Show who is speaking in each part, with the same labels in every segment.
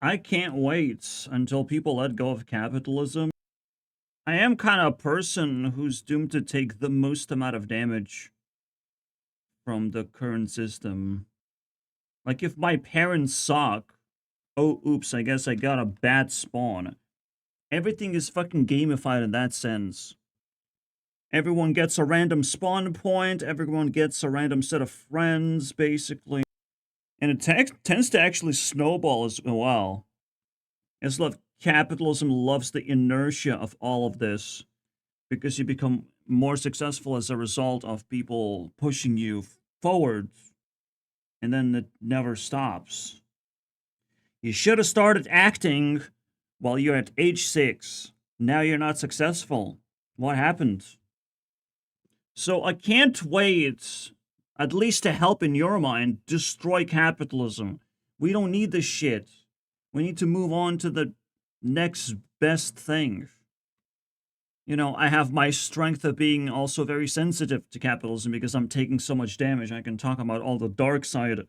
Speaker 1: I can't wait until people let go of capitalism. I am kind of a person who's doomed to take the most amount of damage from the current system. Like, if my parents suck, oh, oops, I guess I got a bad spawn. Everything is fucking gamified in that sense. Everyone gets a random spawn point, everyone gets a random set of friends, basically. And it tends to actually snowball as well. It's like capitalism loves the inertia of all of this because you become more successful as a result of people pushing you forward, and then it never stops. You should have started acting while you're at age 6. Now you're not successful. What happened? So I can't wait, at least to help in your mind, destroy capitalism. We don't need this shit. We need to move on to the next best thing. You know, I have my strength of being also very sensitive to capitalism because I'm taking so much damage. I can talk about all the dark side,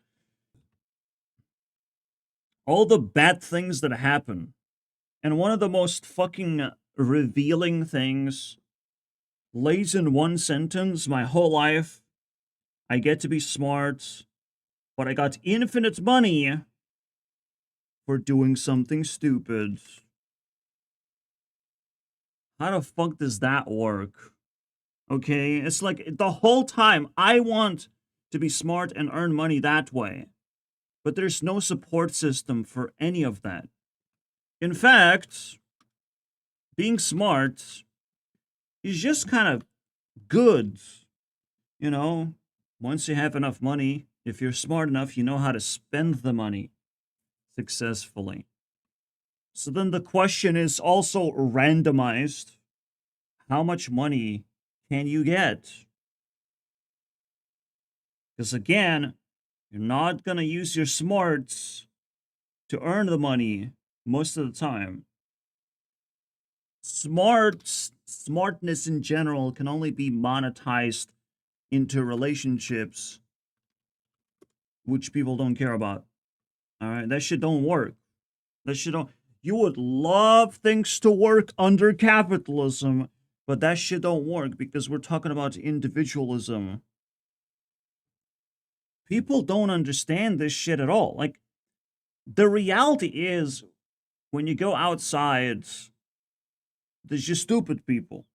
Speaker 1: all the bad things that happen. And one of the most fucking revealing things lays in one sentence: my whole life, I get to be smart, but I got infinite money for doing something stupid. How the fuck does that work? Okay, it's like the whole time I want to be smart and earn money that way, but there's no support system for any of that. In fact, being smart is just kind of good, you know? Once you have enough money, if you're smart enough, you know how to spend the money successfully. So then the question is also randomized. How much money can you get? Because again, you're not going to use your smarts to earn the money most of the time. Smartness in general can only be monetized into relationships, which people don't care about. All right, that shit don't work. That shit don't. You would love things to work under capitalism, but that shit don't work because we're talking about individualism. People don't understand this shit at all. Like, the reality is, when you go outside, there's just stupid people.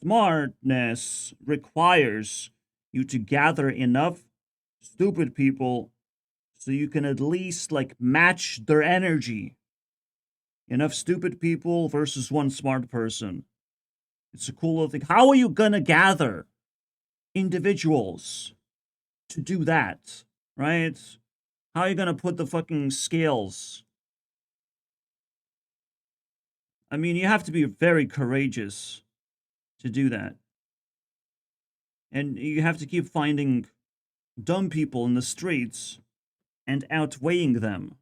Speaker 1: Smartness requires you to gather enough stupid people so you can at least like match their energy. Enough stupid people versus one smart person. It's a cool little thing. How are you gonna gather individuals to do that? Right? How are you gonna put the fucking scales? I mean, you have to be very courageous to do that. And you have to keep finding dumb people in the streets and outweighing them.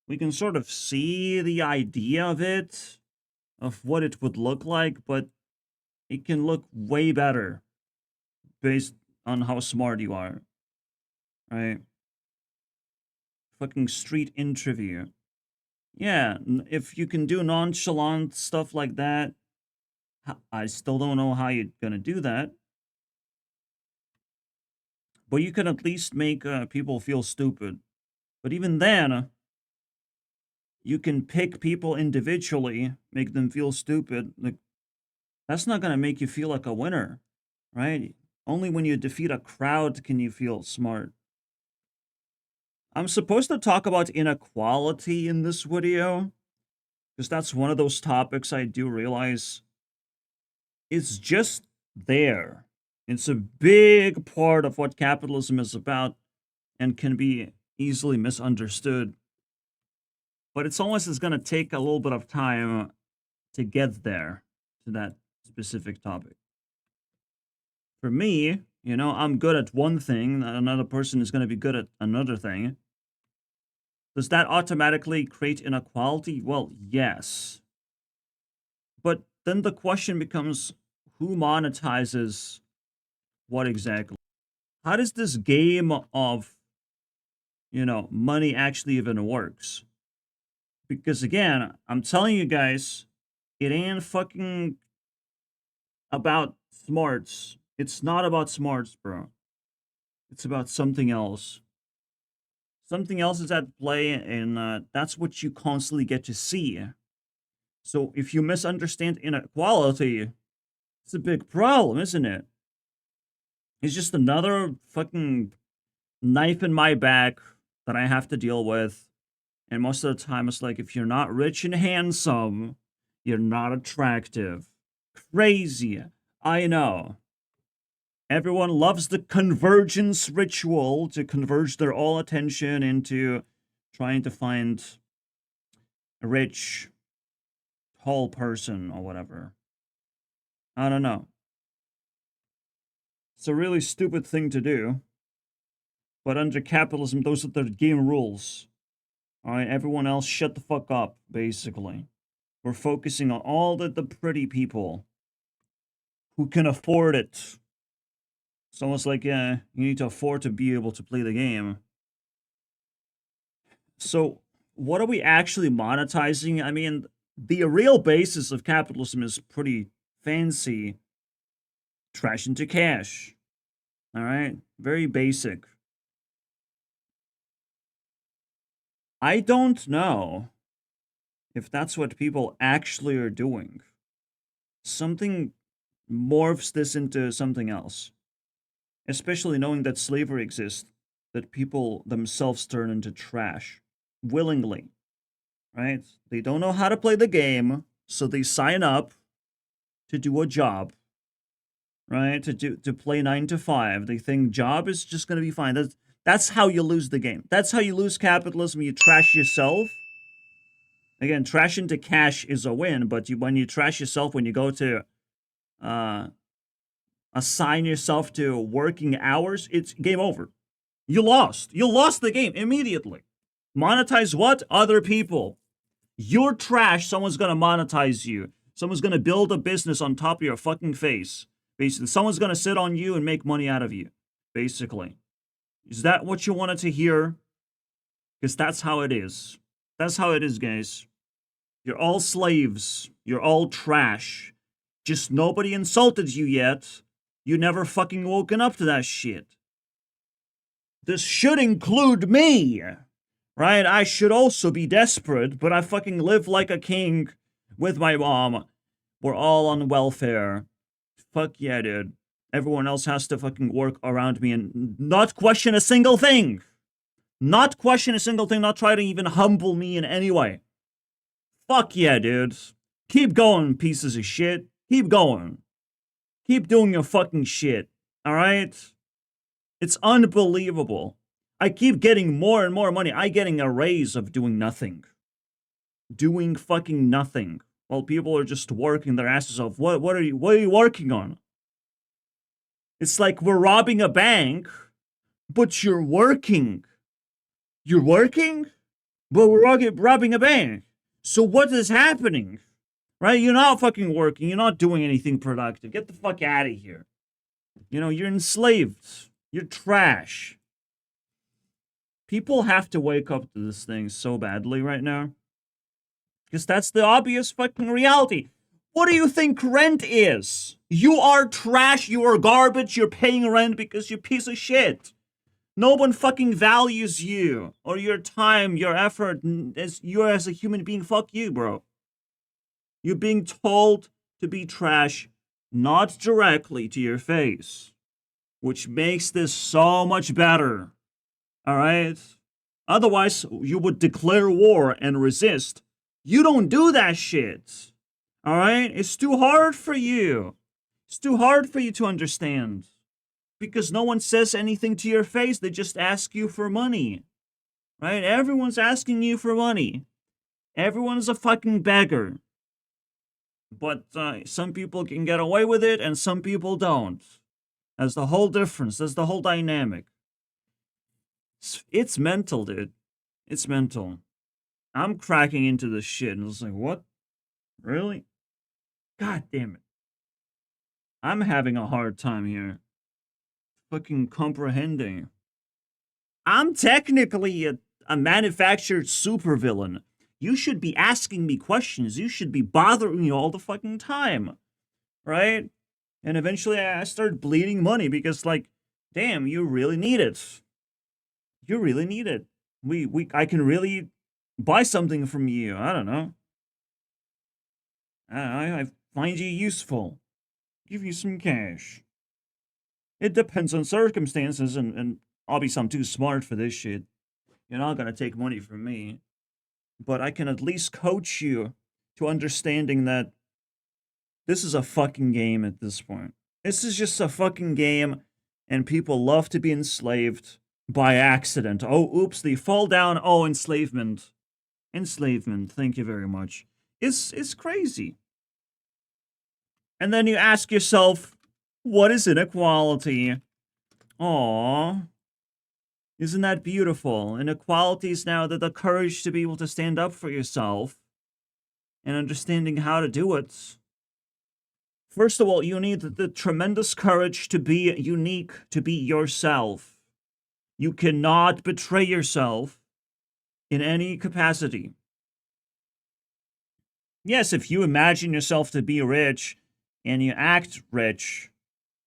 Speaker 1: We can sort of see the idea of it, of what it would look like, but it can look way better based on how smart you are, right? Fucking street interview. Yeah, if you can do nonchalant stuff like that, I still don't know how you're gonna do that, but you can at least make people feel stupid. But even then, you can pick people individually, make them feel stupid. Like, that's not gonna make you feel like a winner, right? Only when you defeat a crowd can you feel smart. I'm supposed to talk about inequality in this video, because that's one of those topics I do realize it's just there. It's a big part of what capitalism is about and can be easily misunderstood. But it's almost as going to take a little bit of time to get there to that specific topic. For me, you know, I'm good at one thing, another person is going to be good at another thing. Does that automatically create inequality? Well, yes. But then the question becomes, who monetizes what exactly? How does this game of money actually even works. Because again, I'm telling you guys, it ain't fucking about smarts. It's not about smarts, bro. It's about something else. Something else is at play, and that's what you constantly get to see. So if you misunderstand inequality, it's a big problem, isn't it? It's just another fucking knife in my back that I have to deal with. And most of the time, it's like, if you're not rich and handsome, you're not attractive. Crazy. I know. Everyone loves the convergence ritual to converge their all attention into trying to find a rich, tall person or whatever. I don't know. It's a really stupid thing to do. But under capitalism, those are the game rules. Alright, everyone else shut the fuck up, basically. We're focusing on all the pretty people who can afford it. It's almost like, you need to afford to be able to play the game. So, what are we actually monetizing? I mean, the real basis of capitalism is pretty fancy. Trash into cash. Alright? Very basic. I don't know if that's what people actually are doing. Something morphs this into something else. Especially knowing that slavery exists, that people themselves turn into trash willingly, right? They don't know how to play the game, so they sign up to do a job, right? To play 9 to 5. They think job is just going to be fine. That's how you lose the game. That's how you lose capitalism. You trash yourself. Again, trash into cash is a win, but when you trash yourself, when you go to assign yourself to working hours, it's game over. You lost. You lost the game immediately. Monetize what? Other people. You're trash. Someone's going to monetize you. Someone's going to build a business on top of your fucking face. Basically, someone's going to sit on you and make money out of you. Basically. Is that what you wanted to hear? Because that's how it is. That's how it is, guys. You're all slaves. You're all trash. Just nobody insulted you yet. You never fucking woken up to that shit. This should include me, right? I should also be desperate, but I fucking live like a king with my mom. We're all on welfare. Fuck yeah, dude. Everyone else has to fucking work around me and not question a single thing. Not question a single thing, not try to even humble me in any way. Fuck yeah, dude. Keep going, pieces of shit. Keep going. Keep doing your fucking shit, alright? It's unbelievable. I keep getting more and more money. I'm getting a raise of doing nothing. Doing fucking nothing. While people are just working their asses off. What are you working on? It's like we're robbing a bank, but you're working. You're working? But we're robbing a bank. So what is happening? Right? You're not fucking working. You're not doing anything productive. Get the fuck out of here. You're enslaved. You're trash. People have to wake up to this thing so badly right now. Because that's the obvious fucking reality. What do you think rent is? You are trash. You are garbage. You're paying rent because you're a piece of shit. No one fucking values you or your time, your effort as you as a human being. Fuck you, bro. You're being told to be trash, not directly to your face, which makes this so much better. All right? Otherwise, you would declare war and resist. You don't do that shit. All right? It's too hard for you. It's too hard for you to understand. Because no one says anything to your face. They just ask you for money. Right? Everyone's asking you for money. Everyone's a fucking beggar. But some people can get away with it and some people don't. That's the whole difference. That's the whole dynamic. It's mental, dude. It's mental. I'm cracking into this shit and it's like, what? Really? God damn it. I'm having a hard time here. Fucking comprehending. I'm technically a manufactured supervillain. You should be asking me questions. You should be bothering me all the fucking time, right? And eventually I started bleeding money because, like, damn, you really need it. You really need it. I can really buy something from you. I don't know. I find you useful. Give you some cash. It depends on circumstances, and obviously I'm too smart for this shit. You're not gonna take money from me. But I can at least coach you to understanding that this is a fucking game at this point. This is just a fucking game, and people love to be enslaved by accident. Oh, oops, they fall down. Oh, enslavement. Enslavement, thank you very much. It's crazy. And then you ask yourself, what is inequality? Aww. Isn't that beautiful? Inequality is now the courage to be able to stand up for yourself and understanding how to do it. First of all, you need the tremendous courage to be unique, to be yourself. You cannot betray yourself in any capacity. Yes, if you imagine yourself to be rich and you act rich,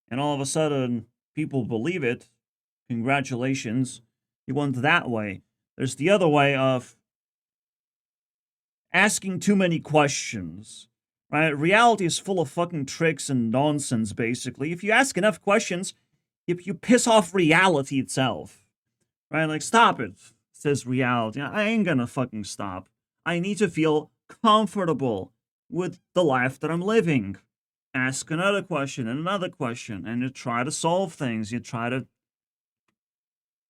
Speaker 1: and all of a sudden people believe it, congratulations, you went that way. There's the other way of asking too many questions, right? Reality is full of fucking tricks and nonsense, basically. If you ask enough questions, you piss off reality itself, right? Like, stop it, says reality. I ain't gonna fucking stop. I need to feel comfortable with the life that I'm living. Ask another question and another question, and you try to solve things. You try to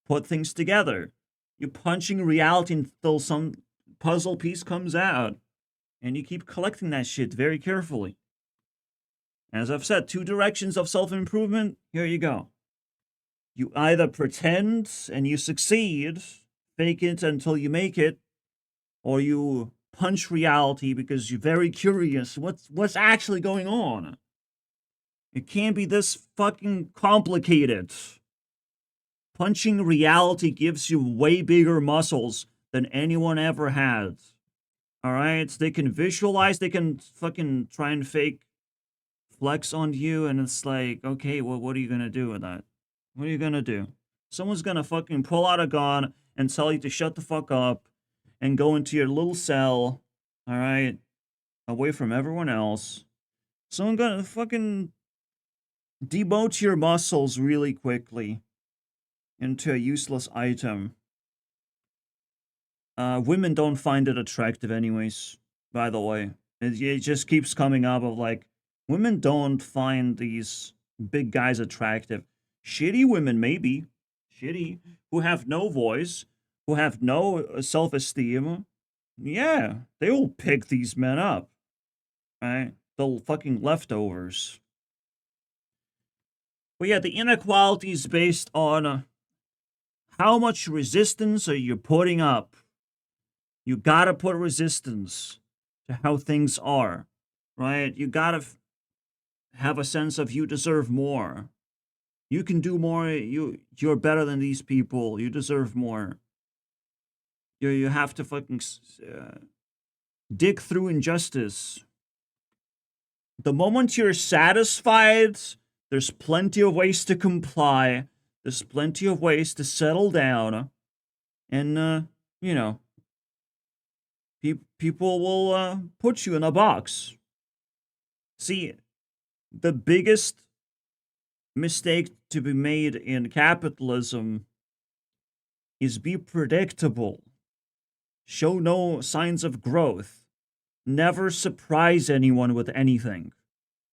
Speaker 1: put things together. You're punching reality until some puzzle piece comes out, and you keep collecting that shit very carefully. As I've said, 2 directions of self-improvement. Here you go. You either pretend and you succeed, fake it until you make it, or you punch reality because you're very curious. What's actually going on? It can't be this fucking complicated. Punching reality gives you way bigger muscles than anyone ever had. Alright? They can visualize, they can fucking try and fake flex on you, and it's like, okay, well, what are you gonna do with that? What are you gonna do? Someone's gonna fucking pull out a gun and tell you to shut the fuck up and go into your little cell, alright? Away from everyone else. Someone gonna fucking demote your muscles really quickly into a useless item. Women don't find it attractive anyways, by the way. It just keeps coming up of like, women don't find these big guys attractive. Shitty women, maybe. Shitty. Who have no voice, who have no self-esteem. Yeah, they will pick these men up. Right? The fucking leftovers. But yeah, the inequality is based on how much resistance are you putting up. You gotta put resistance to how things are, right? You gotta have a sense of you deserve more. You can do more. You're better than these people. You deserve more. You have to fucking dig through injustice. The moment you're satisfied, there's plenty of ways to comply. There's plenty of ways to settle down, and you know, people will put you in a box. See, the biggest mistake to be made in capitalism is be predictable. Show no signs of growth. Never surprise anyone with anything.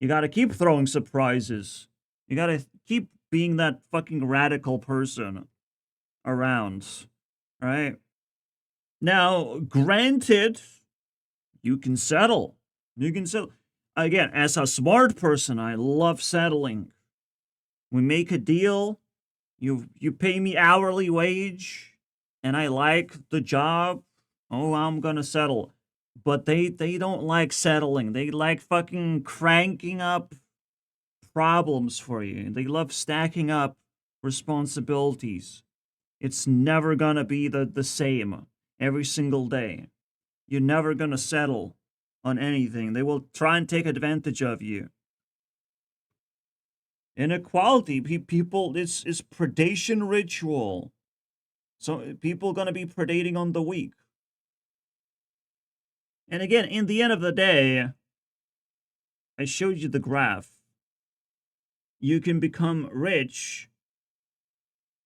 Speaker 1: You gotta keep throwing surprises. You gotta keep being that fucking radical person around. Right? Now, granted, you can settle. You can settle. Again, as a smart person, I love settling. We make a deal. You pay me hourly wage, and I like the job. Oh, I'm gonna settle. But they don't like settling. They like fucking cranking up problems for you. They love stacking up responsibilities. It's never gonna be the same every single day. You're never gonna settle on anything. They will try and take advantage of you. Inequality, people, it's predation ritual. So people gonna be predating on the weak. And again, in the end of the day, I showed you the graph. You can become rich.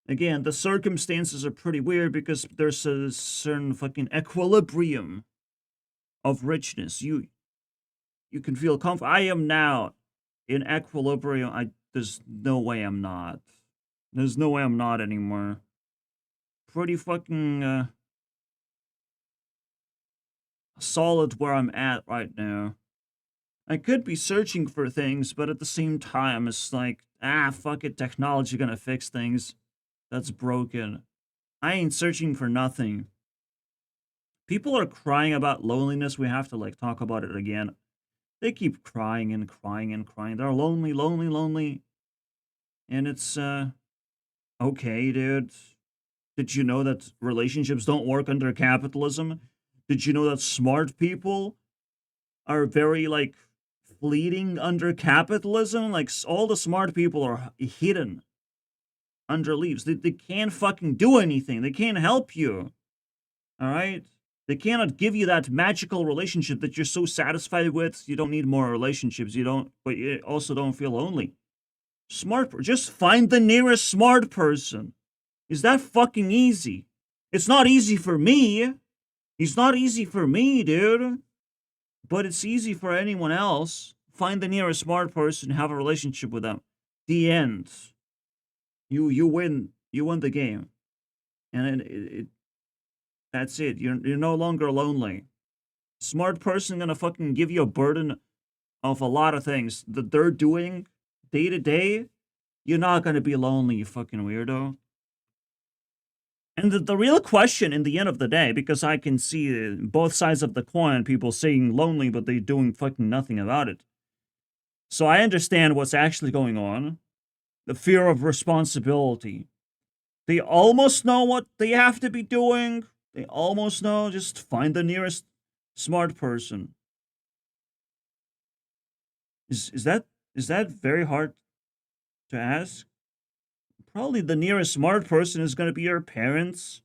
Speaker 1: Again, the circumstances are pretty weird because there's a certain fucking equilibrium of richness. You can feel comfortable. I am now in equilibrium. There's no way I'm not. There's no way I'm not anymore. Pretty fucking solid where I'm at right now. I could be searching for things, but at the same time, it's like, fuck it, technology gonna fix things. That's broken. I ain't searching for nothing. People are crying about loneliness. We have to, like, talk about it again. They keep crying and crying and crying. They're lonely, lonely, lonely. And it's, okay, dude. Did you know that relationships don't work under capitalism? Did you know that smart people are very, like, fleeting under capitalism? Like, all the smart people are hidden under leaves. They can't fucking do anything. They can't help you. All right? They cannot give you that magical relationship that you're so satisfied with. You don't need more relationships. But you also don't feel lonely. Just find the nearest smart person. Is that fucking easy? It's not easy for me. It's not easy for me, dude. But it's easy for anyone else. Find the nearest smart person, have a relationship with them. The end. You win. You win the game. And that's it. You're no longer lonely. Smart person gonna fucking give you a burden of a lot of things that they're doing day to day. You're not gonna be lonely, you fucking weirdo. And the real question in the end of the day, because I can see both sides of the coin, people saying lonely, but they're doing fucking nothing about it. So I understand what's actually going on. The fear of responsibility. They almost know what they have to be doing. They almost know. Just find the nearest smart person. Is that very hard to ask? Probably the nearest smart person is going to be your parents.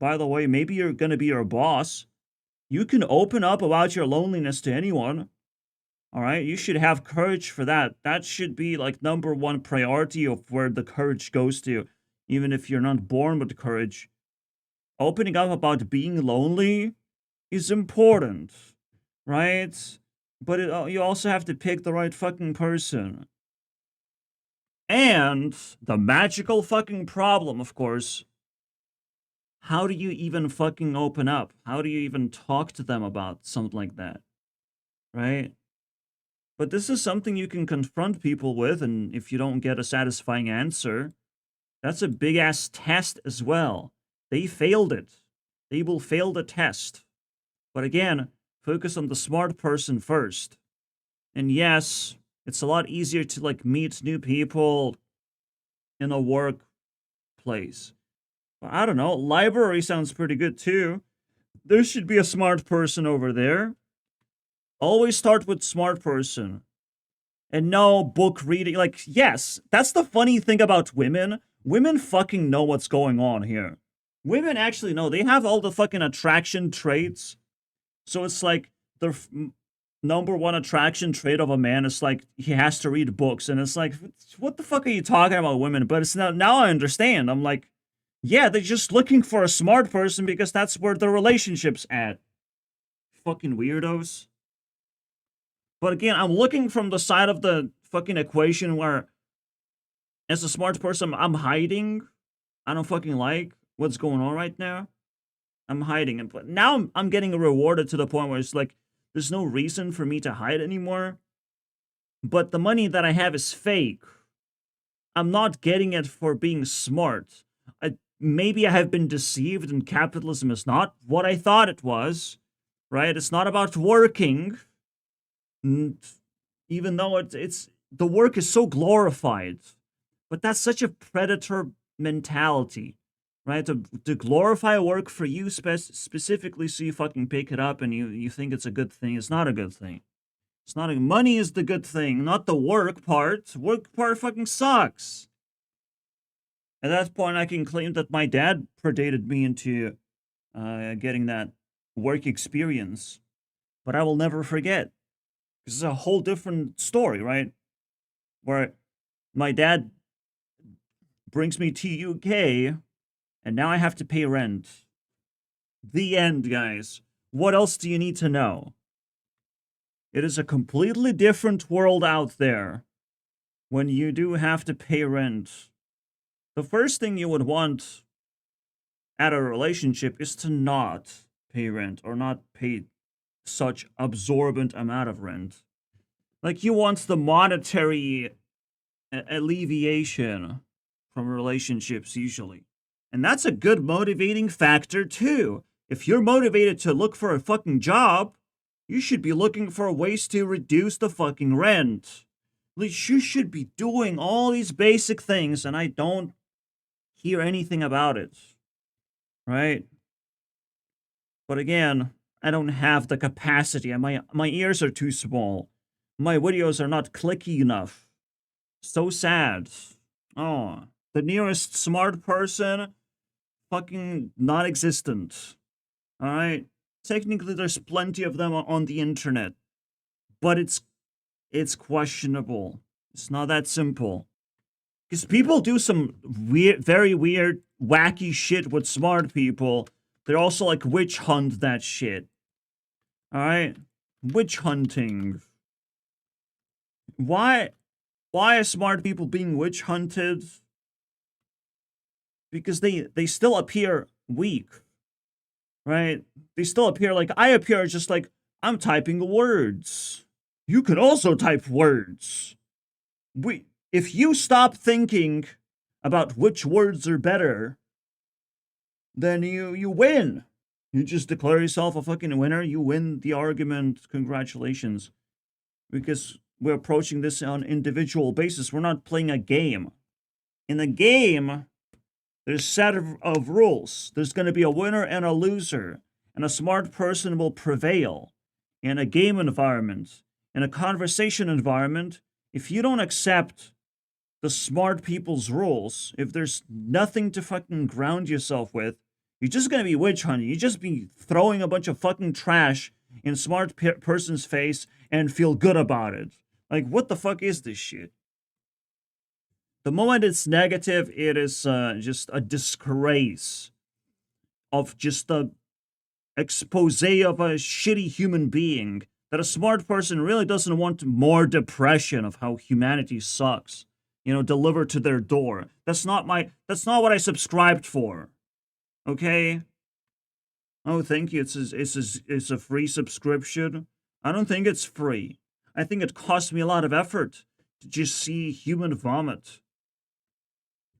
Speaker 1: By the way, maybe you're going to be your boss. You can open up about your loneliness to anyone. All right, you should have courage for that. That should be like number one priority of where the courage goes to, even if you're not born with courage. Opening up about being lonely is important, right? But you also have to pick the right fucking person. And the magical fucking problem, of course, how do you even fucking open up? How do you even talk to them about something like that? Right? But this is something you can confront people with, and if you don't get a satisfying answer, that's a big ass test as well. They failed it. They will fail the test. But again, focus on the smart person first. And yes, it's a lot easier to like meet new people in a workplace. But I don't know, library sounds pretty good too. There should be a smart person over there. Always start with smart person. And no book reading. Like, yes, that's the funny thing about women. Women fucking know what's going on here. Women actually know. They have all the fucking attraction traits. So it's like the number one attraction trait of a man is like he has to read books. And it's like, what the fuck are you talking about, women? But it's now I understand. I'm like, yeah, they're just looking for a smart person because that's where the relationship's at. Fucking weirdos. But again, I'm looking from the side of the fucking equation where, as a smart person, I'm hiding. I don't fucking like what's going on right now. I'm hiding it. But now I'm getting rewarded to the point where it's like, there's no reason for me to hide anymore. But the money that I have is fake. I'm not getting it for being smart. Maybe I have been deceived and capitalism is not what I thought it was. Right? It's not about working. Even though it's the work is so glorified. But that's such a predator mentality. right? To glorify work for you specifically so you fucking pick it up and you think it's a good thing. It's not a good thing. It's not money is the good thing, not the work part. Work part fucking sucks. At that point, I can claim that my dad predated me into getting that work experience. But I will never forget. This is a whole different story, right? Where my dad brings me to UK, and now I have to pay rent. The end, guys. What else do you need to know? It is a completely different world out there when you do have to pay rent. The first thing you would want at a relationship is to not pay rent or not pay such absorbent amount of rent. Like, you want the monetary alleviation from relationships usually. And that's a good motivating factor too. If you're motivated to look for a fucking job, you should be looking for ways to reduce the fucking rent. At least you should be doing all these basic things, and I don't hear anything about it. Right? But again, I don't have the capacity, and my ears are too small. My videos are not clicky enough. So sad. Oh, the nearest smart person, fucking non-existent. Alright? Technically, there's plenty of them on the internet. But it's questionable. It's not that simple. Because people do some weird, very weird, wacky shit with smart people. They're also like witch hunt that shit. Alright? Witch hunting. Why are smart people being witch hunted? Because they still appear weak. Right? They still appear like I appear, just like I'm typing words. You can also type words. If you stop thinking about which words are better, then you win. You just declare yourself a fucking winner. You win the argument. Congratulations. Because we're approaching this on an individual basis. We're not playing a game. In a game, there's a set of rules. There's going to be a winner and a loser. And a smart person will prevail. In a game environment, in a conversation environment, if you don't accept the smart people's rules, if there's nothing to fucking ground yourself with, you're just going to be witch hunting. You just be throwing a bunch of fucking trash in smart person's face and feel good about it. Like, what the fuck is this shit? The moment it's negative, it is just a disgrace of just the expose of a shitty human being, that a smart person really doesn't want more depression of how humanity sucks, delivered to their door. That's not what I subscribed for. Okay? Oh, thank you. It's a free subscription. I don't think it's free. I think it cost me a lot of effort to just see human vomit.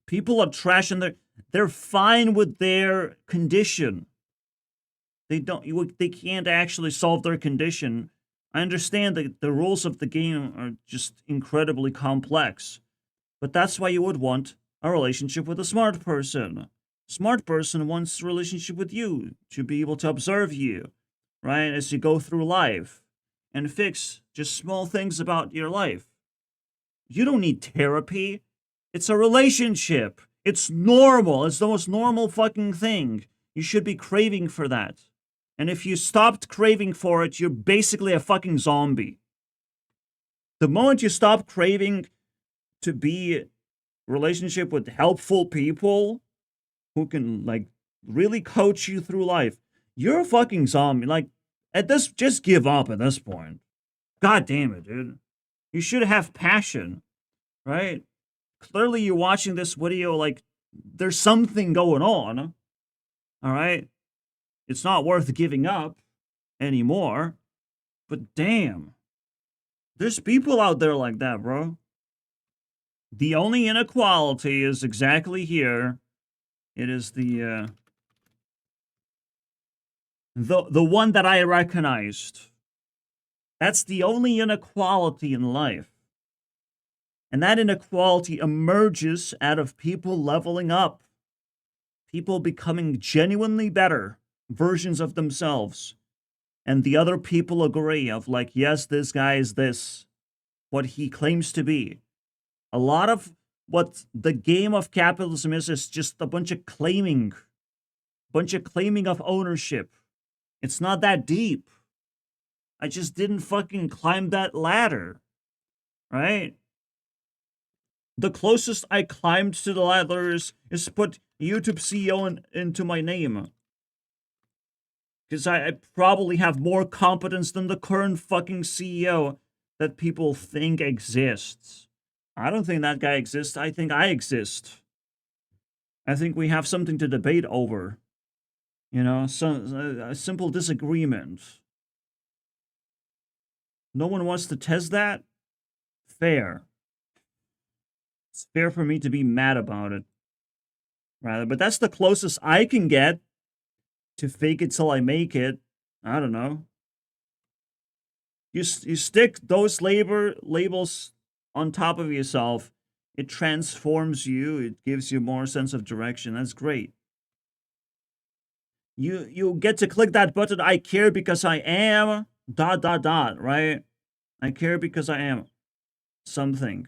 Speaker 1: People are trash, and they're fine with their condition. They can't actually solve their condition. I understand that the rules of the game are just incredibly complex, but that's why you would want a relationship with a smart person. Smart person wants a relationship with you to be able to observe you, right, as you go through life and fix just small things about your life. You don't need therapy. It's a relationship. It's normal. It's the most normal fucking thing. You should be craving for that. And if you stopped craving for it, you're basically a fucking zombie. The moment you stop craving to be relationship with helpful people who can, like, really coach you through life, you're a fucking zombie. Like, just give up at this point. God damn it, dude. You should have passion, right? Clearly you're watching this video like there's something going on. All right? It's not worth giving up anymore. But damn. There's people out there like that, bro. The only inequality is exactly here. It is the one that I recognized. That's the only inequality in life. And that inequality emerges out of people leveling up. People becoming genuinely better versions of themselves. And the other people agree of like, yes, this guy is this, what he claims to be. A lot of what the game of capitalism is just a bunch of claiming of ownership. It's not that deep. I just didn't fucking climb that ladder, right? The closest I climbed to the ladder is put YouTube CEO into my name. Because I probably have more competence than the current fucking CEO that people think exists. I don't think that guy exists. I think I exist. I think we have something to debate over. You know, a simple disagreement. No one wants to test that? Fair. It's fair for me to be mad about it. Rather, but that's the closest I can get to fake it till I make it. I don't know. You stick those labels on top of yourself. It transforms you. It gives you more sense of direction. That's great. You get to click that button. I care because I am ... right? I care because I am something.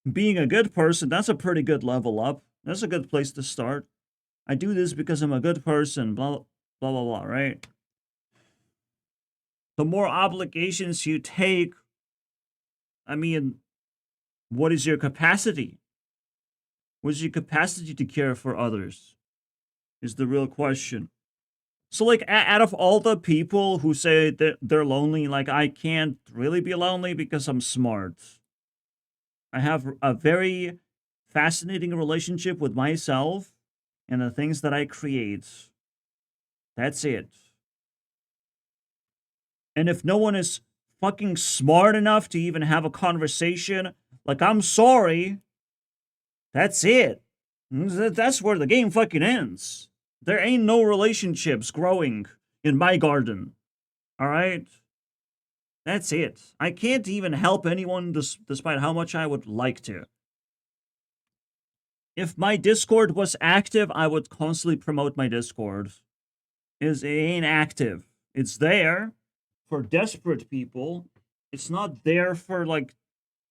Speaker 1: Being a good person, that's a pretty good level up. That's a good place to start. I do this because I'm a good person, blah, blah, blah, blah, right? The more obligations you take, I mean, what is your capacity? What is your capacity to care for others? Is the real question. So, like, out of all the people who say that they're lonely, like, I can't really be lonely because I'm smart. I have a very fascinating relationship with myself and the things that I create. That's it. And if no one is fucking smart enough to even have a conversation, like, I'm sorry, that's it. That's where the game fucking ends. There ain't no relationships growing in my garden. All right? That's it. I can't even help anyone despite how much I would like to. If my Discord was active, I would constantly promote my Discord. It ain't active. It's there for desperate people. It's not there for, like,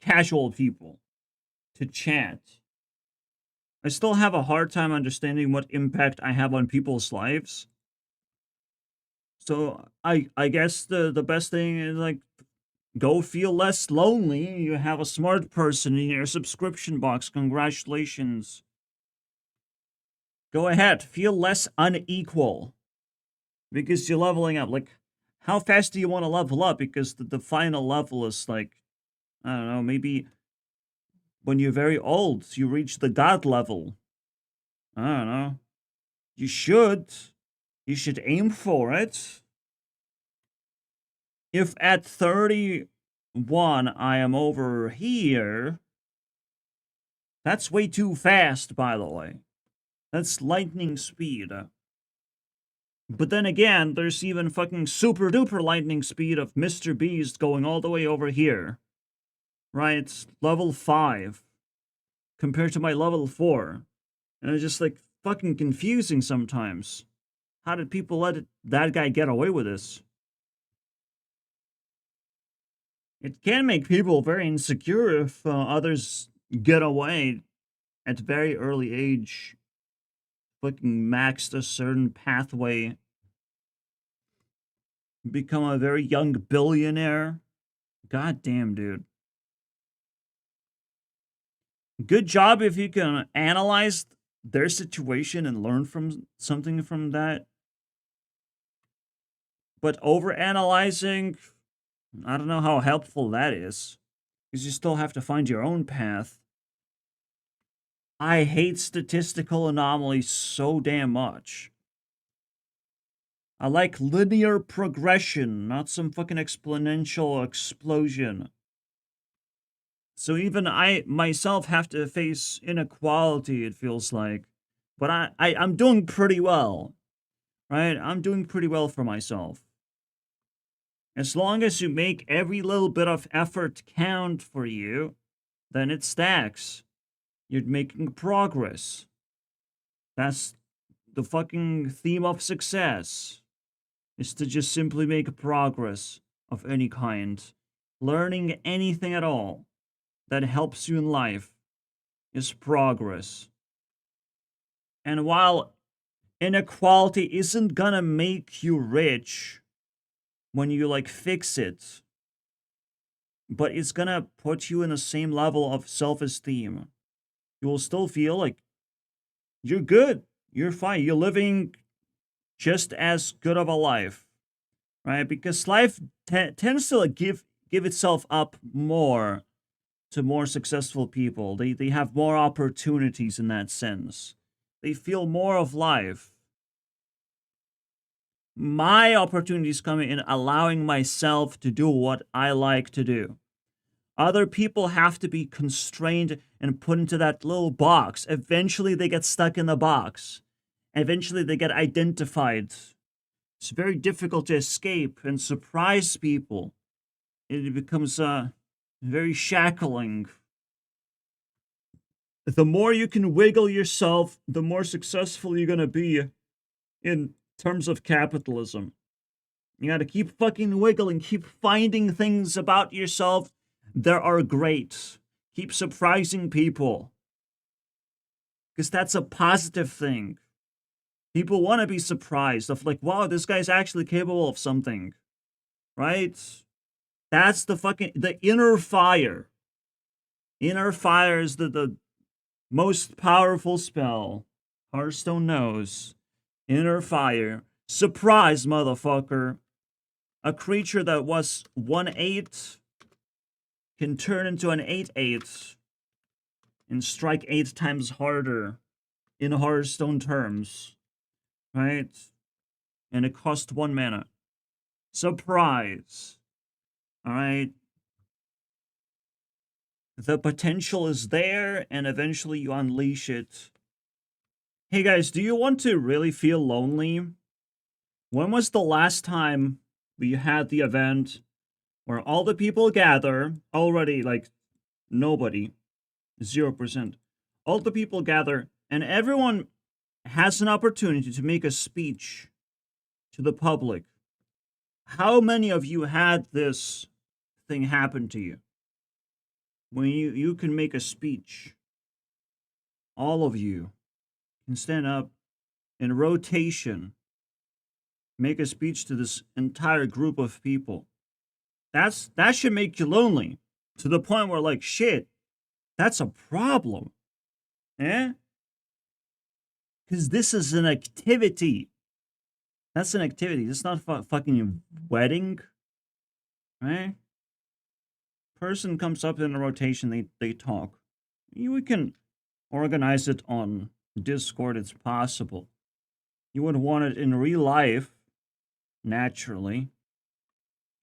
Speaker 1: casual people to chat. I still have a hard time understanding what impact I have on people's lives. So I guess the best thing is, like, go feel less lonely. You have a smart person in your subscription box. Congratulations. Go ahead. Feel less unequal. Because you're leveling up. Like, how fast do you want to level up? Because the final level is, like, I don't know, maybe when you're very old, you reach the god level. I don't know. You should. You should aim for it. If at 31 I am over here, that's way too fast, by the way. That's lightning speed. But then again, there's even fucking super duper lightning speed of Mr. Beast going all the way over here. Right? Level 5. Compared to my level 4. And it's just, like, fucking confusing sometimes. How did people let that guy get away with this? It can make people very insecure if others get away at very early age. Fucking maxed a certain pathway. Become a very young billionaire. God damn, dude. Good job if you can analyze their situation and learn from something from that. But overanalyzing, I don't know how helpful that is. Because you still have to find your own path. I hate statistical anomalies so damn much. I like linear progression, not some fucking exponential explosion. So even I myself have to face inequality, it feels like. But I'm doing pretty well, right? I'm doing pretty well for myself. As long as you make every little bit of effort count for you, then it stacks. You're making progress. That's the fucking theme of success, is to just simply make progress of any kind. Learning anything at all that helps you in life is progress. And while inequality isn't gonna make you rich when you like fix it, but it's gonna put you in the same level of self-esteem. You will still feel like you're good, you're fine, you're living just as good of a life, right? Because life tends to like give itself up more to more successful people. They have more opportunities in that sense. They feel more of life. My opportunities come in allowing myself to do what I like to do. Other people have to be constrained and put into that little box. Eventually, they get stuck in the box. Eventually, they get identified. It's very difficult to escape and surprise people. It becomes very shackling. The more you can wiggle yourself, the more successful you're going to be in terms of capitalism. You got to keep fucking wiggling, keep finding things about yourself that are great. Keep surprising people. Because that's a positive thing. People want to be surprised of like, wow, this guy's actually capable of something. Right? That's the inner fire. Inner fire is the most powerful spell Hearthstone knows. Inner fire. Surprise, motherfucker. A creature that was 1/8 can turn into an 8/8 and strike 8 times harder in Hearthstone terms. Right? And it costs 1 mana. Surprise. Alright? The potential is there, and eventually you unleash it. Hey guys, do you want to really feel lonely? When was the last time we had the event where all the people gather, already like nobody, 0%, all the people gather, and everyone has an opportunity to make a speech to the public? How many of you had this thing happen to you? When you can make a speech. All of you can stand up in rotation, make a speech to this entire group of people. That should make you lonely to the point where like shit, that's a problem. Eh? Because this is an activity. That's an activity. It's not fucking wedding. Right? Person comes up in a rotation, they talk. We can organize it on Discord, it's possible. You would want it in real life, naturally.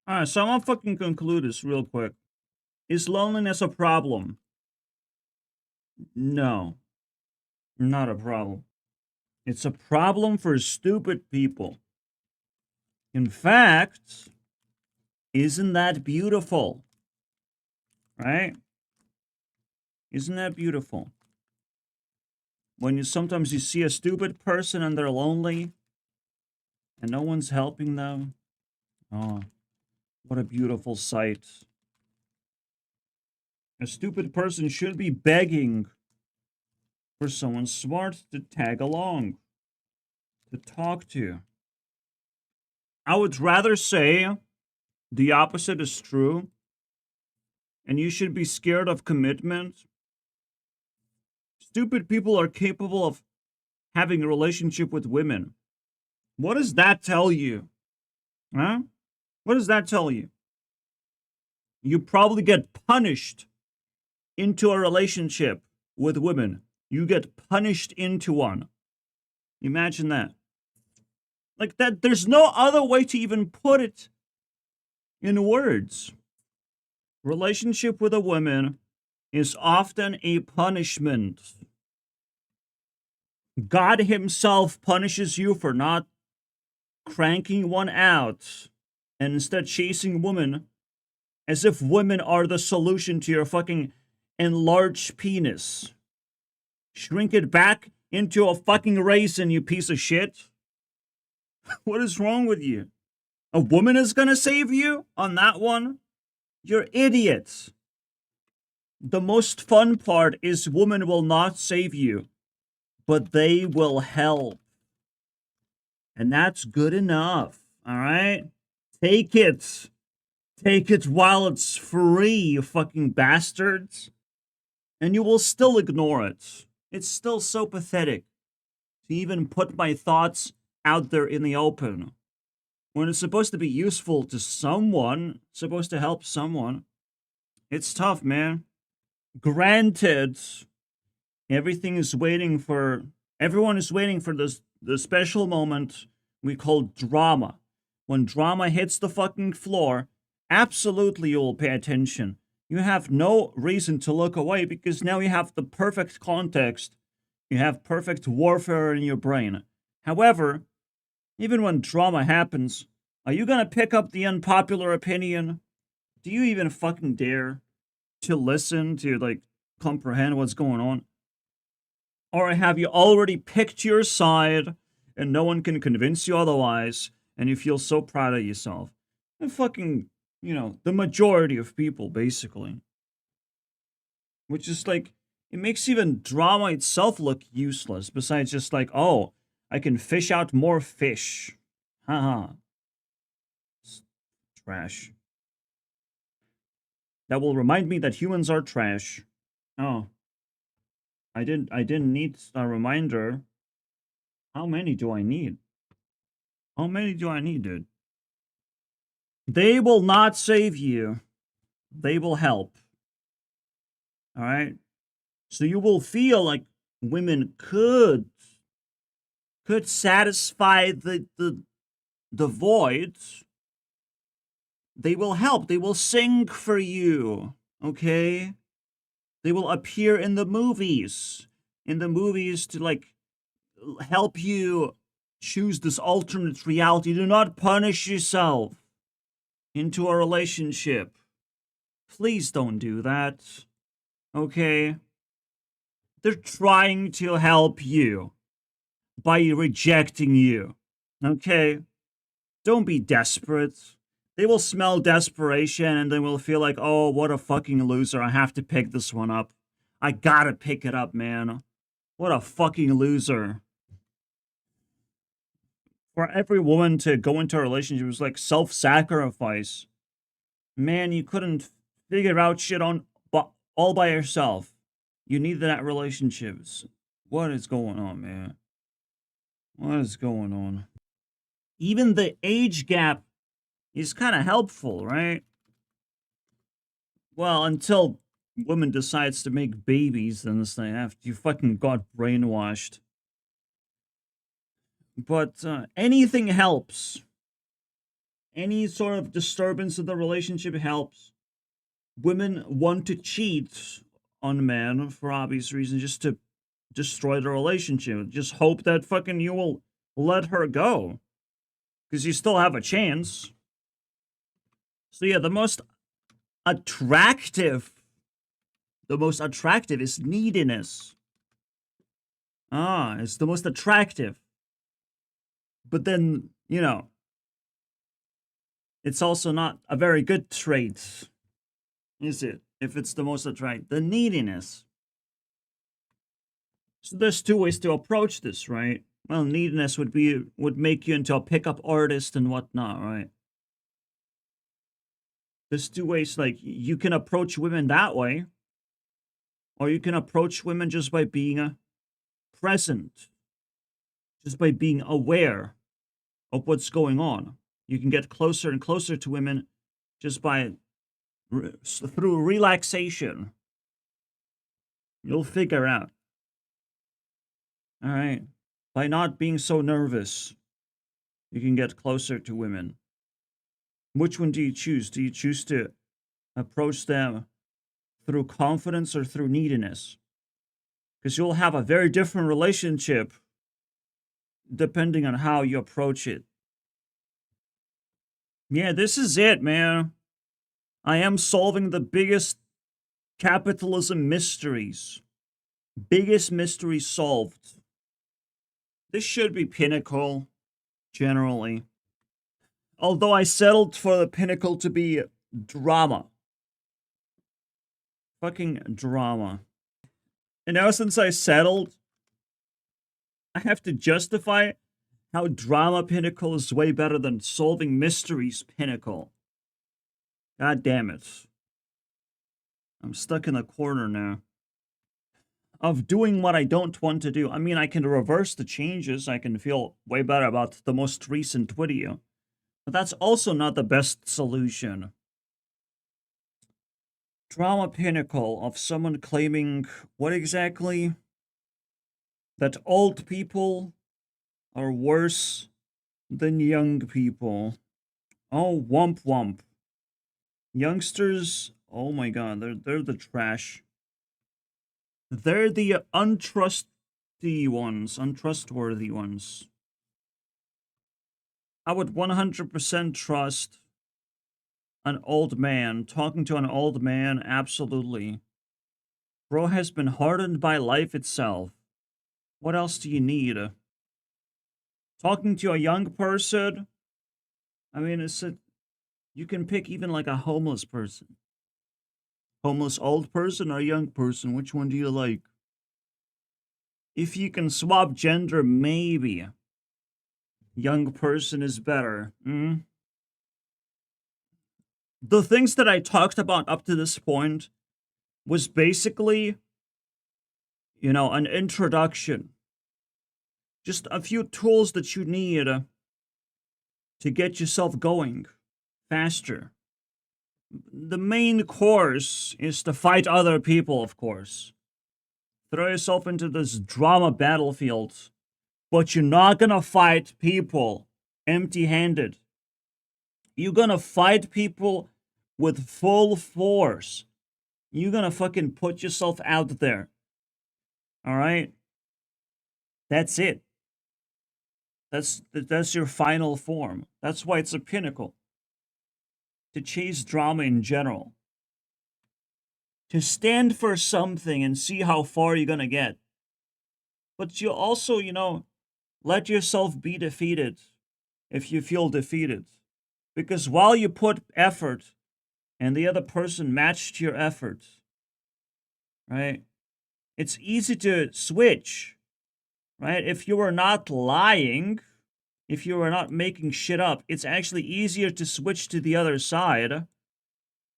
Speaker 1: Alright, so I'm gonna fucking conclude this real quick. Is loneliness a problem? No. Not a problem. It's a problem for stupid people. In fact, isn't that beautiful? Right? Isn't that beautiful? When sometimes you see a stupid person and they're lonely and no one's helping them. Oh, what a beautiful sight. A stupid person should be begging for someone smart to tag along, to talk to. I would rather say the opposite is true, and you should be scared of commitment. Stupid people are capable of having a relationship with women. What does that tell you? Huh? What does that tell you? You probably get punished into a relationship with women. You get punished into one. Imagine that. Like that, there's no other way to even put it in words. Relationship with a woman is often a punishment. God himself punishes you for not cranking one out and instead chasing women as if women are the solution to your fucking enlarged penis. Shrink it back into a fucking raisin, you piece of shit. What is wrong with you? A woman is gonna save you on that one? You're idiots. The most fun part is women will not save you, but they will help. And that's good enough, all right? Take it. Take it while it's free, you fucking bastards. And you will still ignore it. It's still so pathetic to even put my thoughts out there in the open. When it's supposed to be useful to someone, supposed to help someone, it's tough, man. Granted, everyone is waiting for the special moment we call drama. When drama hits the fucking floor, absolutely you will pay attention. You have no reason to look away because now you have the perfect context. You have perfect warfare in your brain. However, even when drama happens, are you gonna pick up the unpopular opinion? Do you even fucking dare to listen, to like comprehend what's going on? Or have you already picked your side and no one can convince you otherwise and you feel so proud of yourself? And fucking, the majority of people, basically. Which is like, it makes even drama itself look useless, besides just like, oh, I can fish out more fish. Haha. Trash. That will remind me that humans are trash. Oh. I didn't need a reminder. How many do I need? How many do I need, dude? They will not save you. They will help. All right? So you will feel like women could satisfy the void. They will help. They will sing for you. Okay? They will appear in the movies. In the movies to like help you choose this alternate reality. Do not punish yourself into a relationship. Please don't do that. Okay? They're trying to help you by rejecting you. Okay? Don't be desperate. They will smell desperation and they will feel like, oh, what a fucking loser. I have to pick this one up. I gotta pick it up, man. What a fucking loser. For every woman to go into a relationship was like self-sacrifice. Man, you couldn't figure out shit on all by yourself. You need that relationships. What is going on, man? What is going on? Even the age gap is kind of helpful, right? Well, until woman decides to make babies, then it's like after you fucking got brainwashed. But anything helps. Any sort of disturbance of the relationship helps. Women want to cheat on men for obvious reasons, just to destroy the relationship. Just hope that fucking you will let her go. Because you still have a chance. So yeah, the most attractive is neediness. It's the most attractive. But then, it's also not a very good trait, is it? If it's the most attractive. The neediness. So there's two ways to approach this, right? Well, neediness would make you into a pickup artist and whatnot, right? There's two ways, like, you can approach women that way, or you can approach women just by being present, just by being aware of what's going on. You can get closer and closer to women just by through relaxation. You'll figure out. All right. By not being so nervous, you can get closer to women. Which one do you choose? Do you choose to approach them through confidence or through neediness? Because you'll have a very different relationship depending on how you approach it. Yeah, this is it, man. I am solving the biggest capitalism mysteries. Biggest mystery solved. This should be pinnacle, generally. Although I settled for the pinnacle to be drama. Fucking drama. And now since I settled, I have to justify how drama pinnacle is way better than solving mysteries pinnacle. God damn it. I'm stuck in a corner now of doing what I don't want to do. I mean, I can reverse the changes. I can feel way better about the most recent video. But that's also not the best solution. Drama pinnacle of someone claiming what exactly? That old people are worse than young people. Oh, womp womp. Youngsters, oh my god, they're the trash. They're the untrustworthy ones. I would 100% trust an old man. Talking to an old man, absolutely. Bro has been hardened by life itself. What else do you need? Talking to a young person? I mean, you can pick even like a homeless person. Homeless old person or young person, which one do you like? If you can swap gender, maybe. Young person is better. The things that I talked about up to this point was basically, an introduction. Just a few tools that you need to get yourself going faster. The main course is to fight other people, of course. Throw yourself into this drama battlefield. But you're not gonna fight people empty-handed. You're gonna fight people with full force. You're gonna fucking put yourself out there. Alright? That's it. That's your final form. That's why it's a pinnacle. To chase drama in general. To stand for something and see how far you're gonna get. But you also, let yourself be defeated if you feel defeated. Because while you put effort and the other person matched your effort, right? It's easy to switch, right? If you are not lying, if you are not making shit up, it's actually easier to switch to the other side.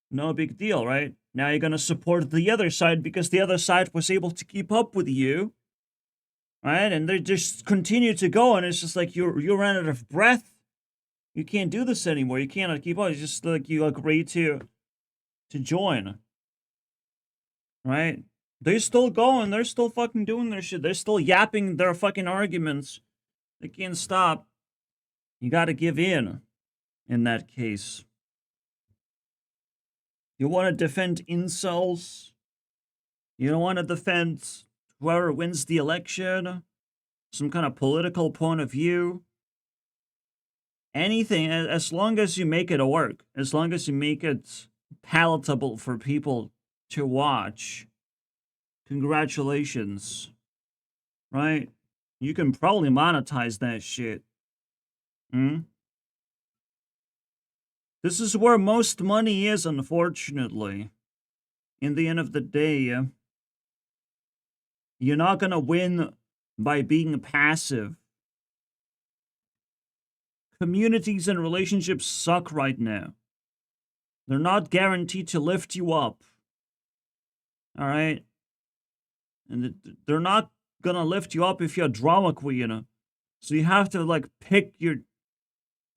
Speaker 1: No big deal, right? Now you're gonna support the other side because the other side was able to keep up with you, right? And they just continue to go, and it's just like you ran out of breath. You can't do this anymore. You cannot keep up. It's just like you agree to join, right? They're still going. They're still fucking doing their shit. They're still yapping their fucking arguments. They can't stop. You gotta give in that case. You want to defend incels? You don't want to defend whoever wins the election? Some kind of political point of view? Anything, as long as you make it work. As long as you make it palatable for people to watch. Congratulations. Right? You can probably monetize that shit. This is where most money is, unfortunately. In the end of the day, you're not gonna win by being passive. Communities and relationships suck right now. They're not guaranteed to lift you up. Alright? And they're not gonna lift you up if you're a drama queen. So you have to, pick your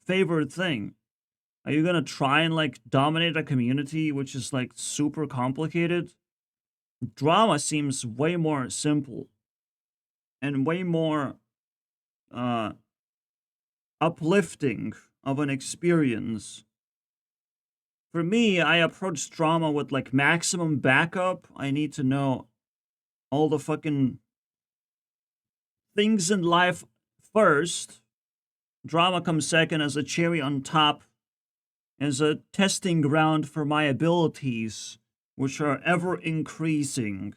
Speaker 1: favorite thing. Are you gonna try and, dominate a community, which is, super complicated? Drama seems way more simple. And way more, uplifting of an experience. For me, I approach drama with, maximum backup. I need to know all the fucking things in life first. Drama comes second as a cherry on top, as a testing ground for my abilities, which are ever increasing.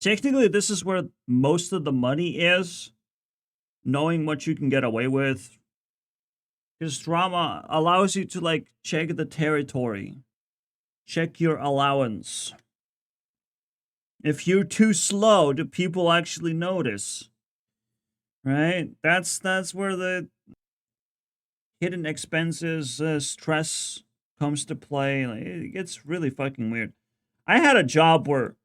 Speaker 1: Technically, this is where most of the money is, knowing what you can get away with. Because drama allows you to, like, check the territory. Check your allowance. If you're too slow, do people actually notice? Right? That's where the hidden expenses, stress comes to play. Like, it gets really fucking weird. I had a job where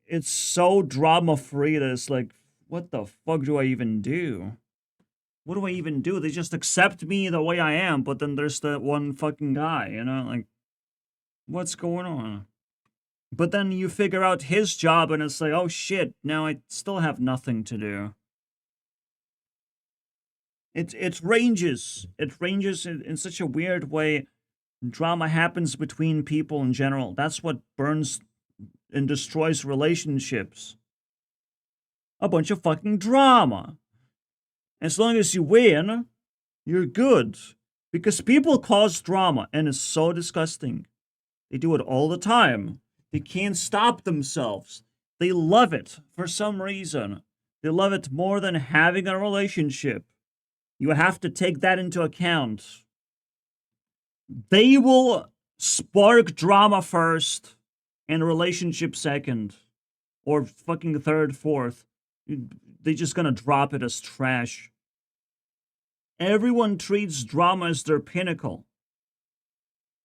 Speaker 1: it's so drama-free that it's like, what the fuck do I even do? What do I even do? They just accept me the way I am, but then there's that one fucking guy, you know? Like, what's going on? But then you figure out his job, and it's like, oh shit, now I still have nothing to do. It ranges. It ranges in such a weird way. Drama happens between people in general. That's what burns and destroys relationships. A bunch of fucking drama. As long as you win, you're good. Because people cause drama, and it's so disgusting. They do it all the time. They can't stop themselves. They love it for some reason. They love it more than having a relationship. You have to take that into account. They will spark drama first and relationship second. Or fucking third, fourth. They're just gonna drop it as trash. Everyone treats drama as their pinnacle.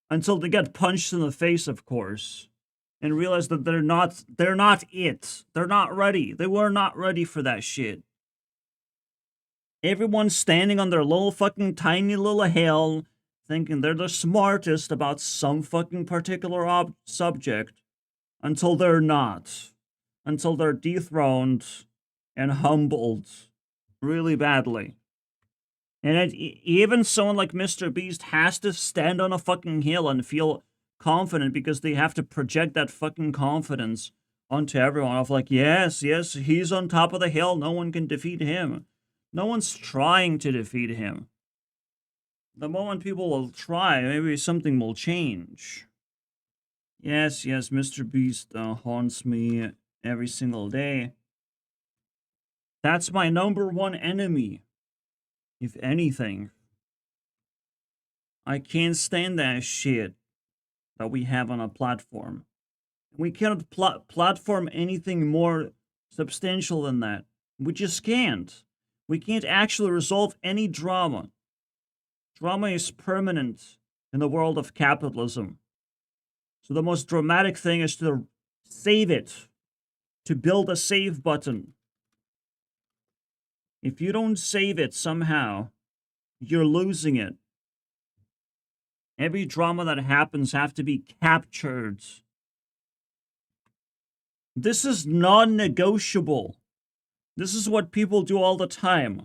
Speaker 1: Until they get punched in the face, of course. And realize that they're not it. They're not ready. They were not ready for that shit. Everyone's standing on their little fucking tiny little hill, thinking they're the smartest about some fucking particular subject, until they're not. Until they're dethroned and humbled really badly. And even someone like Mr. Beast has to stand on a fucking hill and feel confident because they have to project that fucking confidence onto everyone of like, yes, he's on top of the hill, no one can defeat him. No one's trying to defeat him. The moment people will try, maybe something will change. Yes, Mr. Beast haunts me every single day. That's my number one enemy, if anything. I can't stand that shit that we have on a platform. We cannot platform anything more substantial than that. We just can't. We can't actually resolve any drama. Drama is permanent in the world of capitalism. So the most dramatic thing is to save it, to build a save button. If you don't save it somehow, you're losing it. Every drama that happens have to be captured. This is non-negotiable. This is what people do all the time.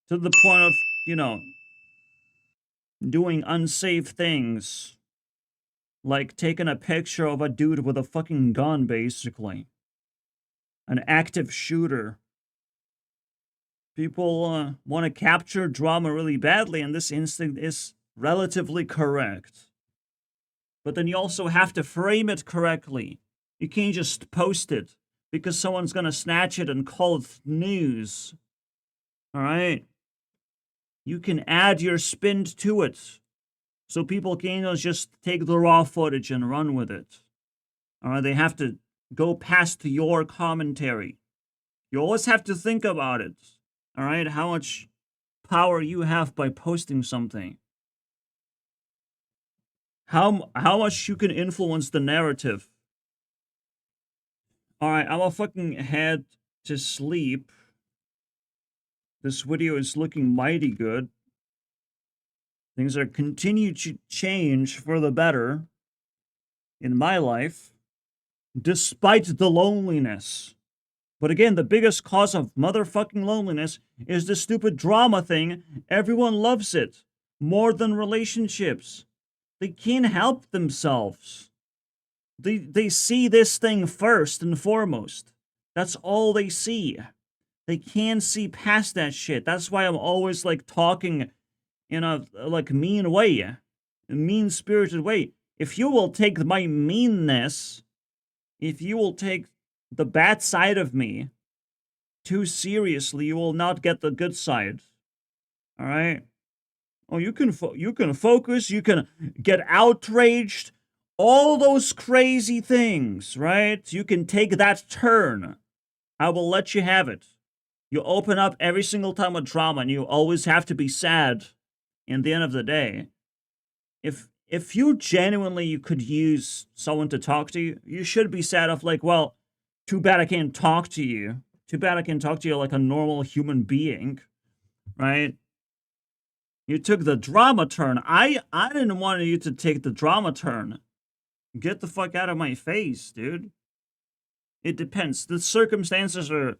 Speaker 1: To the point of, you know, doing unsafe things. Like taking a picture of a dude with a fucking gun, basically. An active shooter. People want to capture drama really badly, and this instinct is relatively correct. But then you also have to frame it correctly. You can't just post it because someone's gonna snatch it and call it news. Alright? You can add your spin to it. So people can't just take the raw footage and run with it. Alright? They have to go past your commentary. You always have to think about it. Alright? How much power you have by posting something. How much you can influence the narrative. Alright, I'm gonna fucking head to sleep. This video is looking mighty good. Things are continue to change for the better in my life, despite the loneliness. But again, the biggest cause of motherfucking loneliness is the stupid drama thing. Everyone loves it more than relationships. They can't help themselves. They see this thing first and foremost. That's all they see. They can't see past that shit. That's why I'm always like talking in a like mean way, a mean-spirited way. If you will take my meanness, if you will take the bad side of me too seriously, you will not get the good side. All right? Oh, you can focus, you can get outraged, all those crazy things, right? You can take that turn. I will let you have it. You open up every single time with drama, and you always have to be sad in the end of the day. If you genuinely you could use someone to talk to you, you should be sad of like, well, too bad I can't talk to you. Too bad I can't talk to you like a normal human being, right? You took the drama turn. I didn't want you to take the drama turn. Get the fuck out of my face, dude. It depends. The circumstances are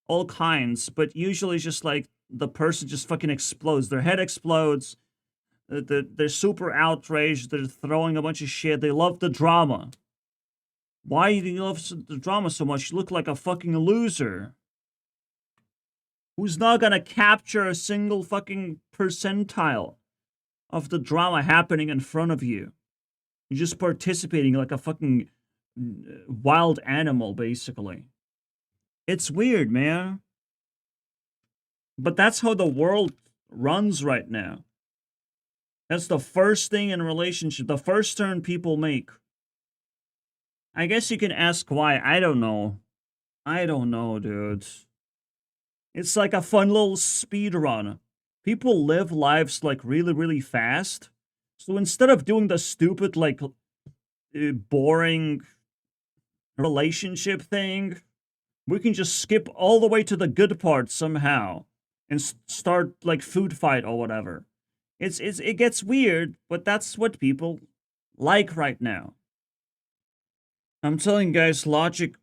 Speaker 1: all kinds, but usually it's just like the person just fucking explodes. Their head explodes. They're super outraged. They're throwing a bunch of shit. They love the drama. Why do you love the drama so much? You look like a fucking loser. Who's not gonna capture a single fucking percentile of the drama happening in front of you? You're just participating like a fucking wild animal, basically. It's weird, man. But that's how the world runs right now. That's the first thing in a relationship, the first turn people make. I guess you can ask why. I don't know. I don't know, dude. It's like a fun little speed run. People live lives like really, really fast. So instead of doing the stupid, like, boring relationship thing, we can just skip all the way to the good part somehow and start like food fight or whatever. It gets weird, but that's what people like right now. I'm telling you guys, logic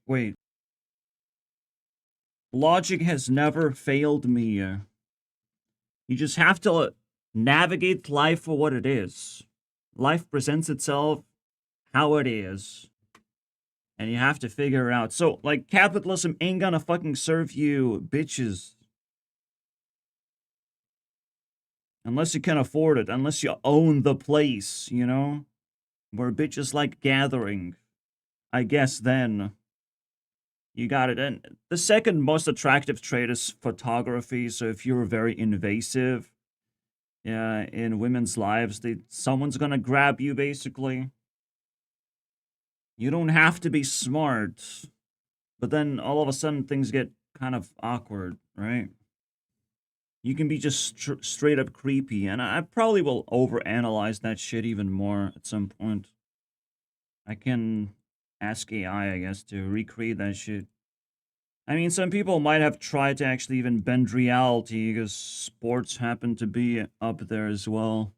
Speaker 1: has never failed me. You just have to navigate life for what it is. Life presents itself how it is. And you have to figure it out. So, like, capitalism ain't gonna fucking serve you bitches. Unless you can afford it. Unless you own the place, you know? Where bitches like gathering. I guess then you got it. And the second most attractive trait is photography. So if you're very invasive, yeah, in women's lives, someone's gonna grab you, basically. You don't have to be smart. But then all of a sudden things get kind of awkward, right? You can be just straight up creepy, and I probably will overanalyze that shit even more at some point. I can ask AI, I guess, to recreate that shit. I mean, some people might have tried to actually even bend reality, because sports happen to be up there as well.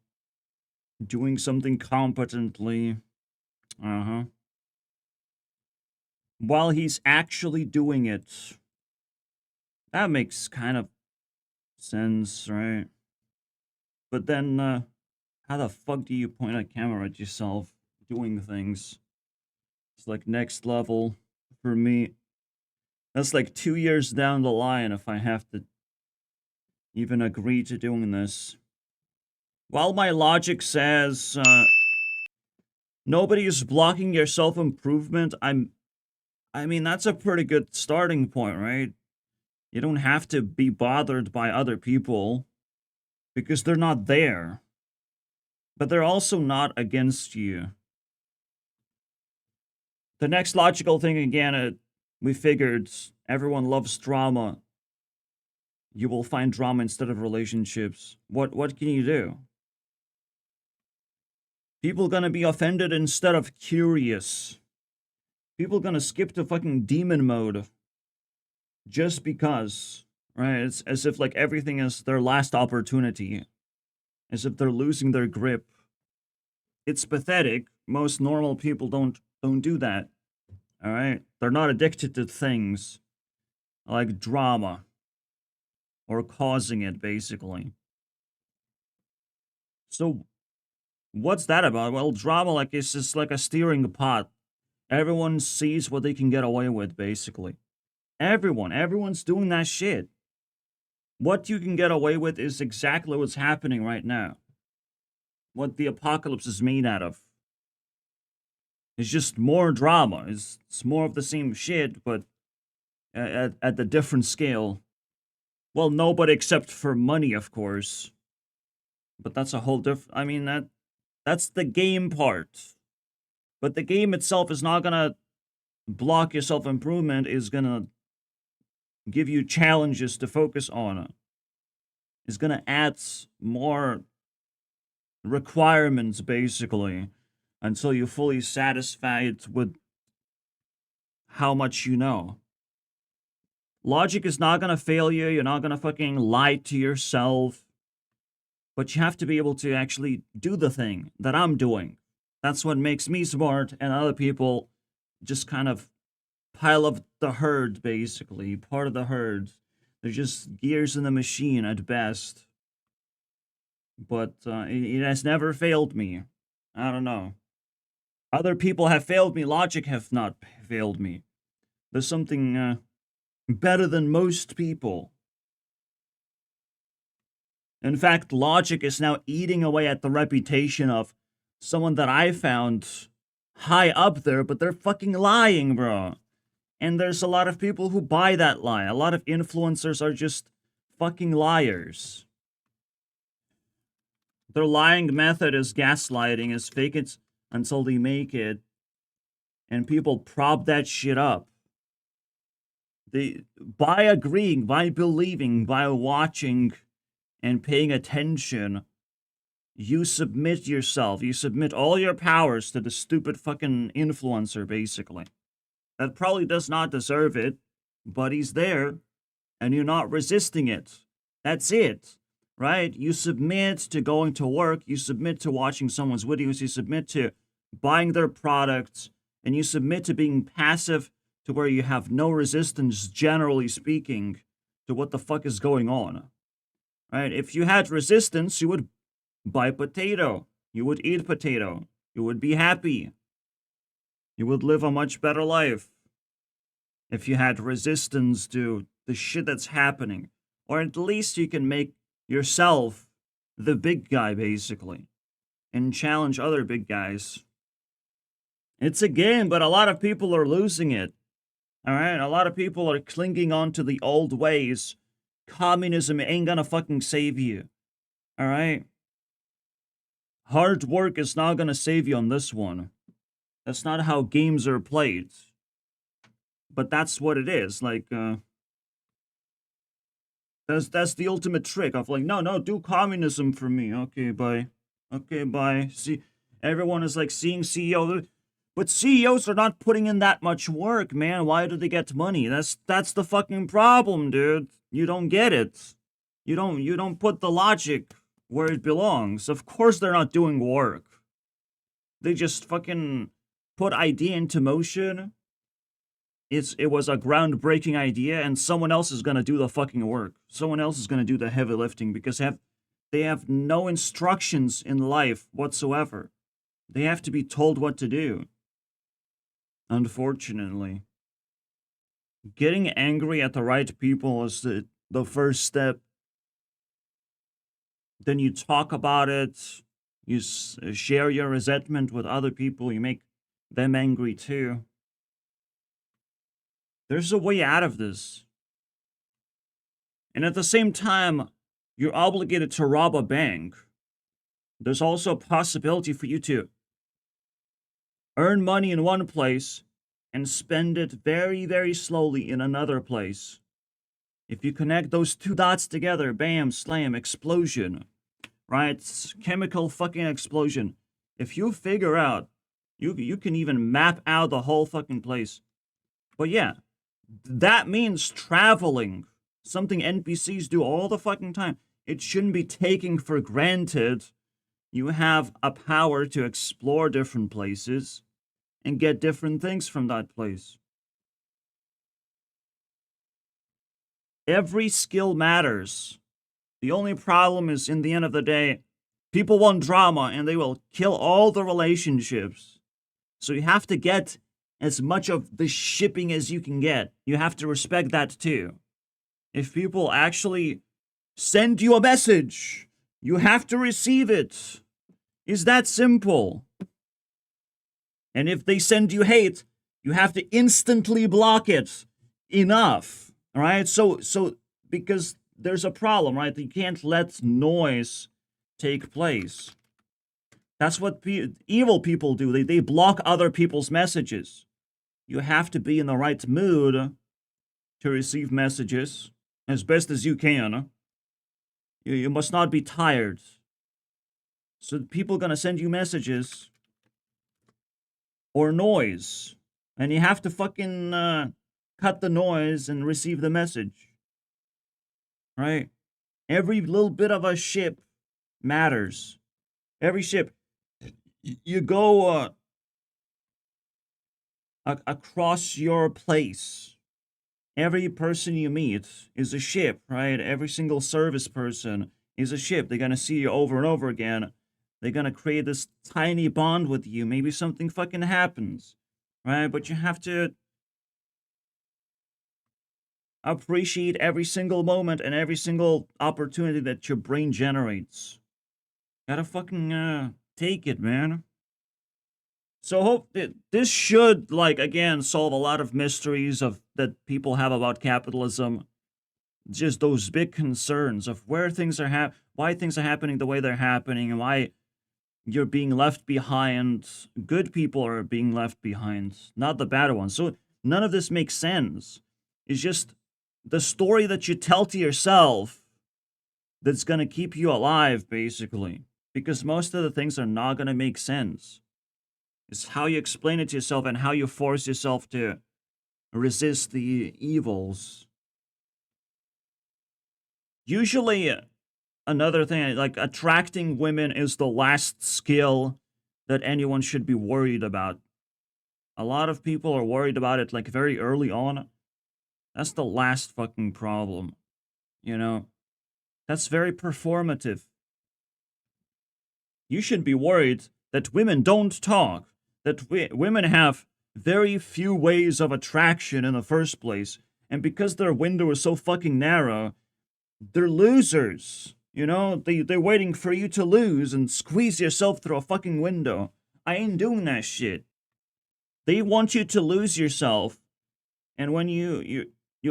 Speaker 1: Doing something competently. Uh-huh. While he's actually doing it. That makes kind of sense, right? But then, how the fuck do you point a camera at yourself doing things? It's like next level for me. That's like 2 years down the line if I have to even agree to doing this. While my logic says nobody is blocking your self-improvement, I mean, that's a pretty good starting point, right? You don't have to be bothered by other people because they're not there. But they're also not against you. The next logical thing, again, we figured everyone loves drama. You will find drama instead of relationships. What can you do? People gonna be offended instead of curious. People gonna skip to fucking demon mode just because, right? It's as if like everything is their last opportunity, as if they're losing their grip. It's pathetic. Most normal people don't do that. All right, they're not addicted to things like drama or causing it, basically. So what's that about? Well, drama, like, it's just like a steering pot. Everyone sees what they can get away with, basically. Everyone's doing that shit. What you can get away with is exactly what's happening right now. What the apocalypse is made out of. It's just more drama. It's more of the same shit, but at the different scale. Well, nobody except for money, of course. But that's a whole different. I mean, that's the game part. But the game itself is not gonna block your self improvement. Is gonna give you challenges to focus on. Is gonna add more requirements, basically, until you're fully satisfied with how much you know. Logic is not gonna fail you. You're not gonna fucking lie to yourself. But you have to be able to actually do the thing that I'm doing. That's what makes me smart, and other people just kind of pile of the herd, basically, part of the herd. They're just gears in the machine at best. But it has never failed me. I don't know. Other people have failed me. Logic have not failed me. There's something better than most people. In fact, logic is now eating away at the reputation of someone that I found high up there, but they're fucking lying, bro. And there's a lot of people who buy that lie. A lot of influencers are just fucking liars. Their lying method is gaslighting, is fake it until they make it. And people prop that shit up. By agreeing, by believing, by watching and paying attention, you submit yourself. You submit all your powers to the stupid fucking influencer, basically. That probably does not deserve it, but he's there, and you're not resisting it. That's it, right? You submit to going to work, you submit to watching someone's videos, you submit to buying their products, and you submit to being passive to where you have no resistance, generally speaking, to what the fuck is going on. Right? If you had resistance, you would buy potato. You would eat potato. You would be happy. You would live a much better life if you had resistance to the shit that's happening. Or at least you can make yourself the big guy, basically, and challenge other big guys. It's a game, but a lot of people are losing it. All right? A lot of people are clinging on to the old ways. Communism ain't gonna fucking save you. All right? Hard work is not gonna save you on this one. That's not how games are played. But that's what it is. Like, that's the ultimate trick of like, no, do communism for me. Okay, bye. Okay, bye. See, everyone is like seeing CEO, but CEOs are not putting in that much work, man. Why do they get money? That's the fucking problem, dude. You don't get it. You don't put the logic where it belongs. Of course they're not doing work. They just fucking put idea into motion. It was a groundbreaking idea, and someone else is gonna do the fucking work. Someone else is gonna do the heavy lifting because they have no instructions in life whatsoever. They have to be told what to do. Unfortunately. Getting angry at the right people is the first step. Then you talk about it. You share your resentment with other people. You make them angry too. There's a way out of this. And at the same time, you're obligated to rob a bank. There's also a possibility for you to earn money in one place and spend it very, very slowly in another place. If you connect those two dots together, bam, slam, explosion. Right? Chemical fucking explosion. If you figure out, you can even map out the whole fucking place. But yeah, that means traveling. Something NPCs do all the fucking time. It shouldn't be taken for granted. You have a power to explore different places and get different things from that place. Every skill matters. The only problem is, in the end of the day, people want drama and they will kill all the relationships. So you have to get as much of the shipping as you can get. You have to respect that too. If people actually send you a message, you have to receive it. It's that simple. And if they send you hate, you have to instantly block it. Enough. All right? So because there's a problem, right? You can't let noise take place. That's what evil people do. They block other people's messages. You have to be in the right mood to receive messages as best as you can. You must not be tired. So people are going to send you messages or noise. And you have to fucking cut the noise and receive the message. Right? Every little bit of a ship matters. Every ship. You go across your place. Every person you meet is a ship, right? Every single service person is a ship. They're going to see you over and over again. They're going to create this tiny bond with you. Maybe something fucking happens, right? But you have to appreciate every single moment and every single opportunity that your brain generates. Gotta fucking take it, man. So hope this should, like, again, solve a lot of mysteries of that people have about capitalism. Just those big concerns of where things are why things are happening the way they're happening, and why you're being left behind. Good people are being left behind, not the bad ones. So none of this makes sense. It's just the story that you tell to yourself that's gonna keep you alive, basically. Because most of the things are not gonna make sense. It's how you explain it to yourself and how you force yourself to resist the evils. Usually, another thing, like, attracting women is the last skill that anyone should be worried about. A lot of people are worried about it, like, very early on. That's the last fucking problem. You know? That's very performative. You should be worried that women don't talk. That women have very few ways of attraction in the first place. And because their window is so fucking narrow, they're losers. You know, they're waiting for you to lose and squeeze yourself through a fucking window. I ain't doing that shit. They want you to lose yourself, and when you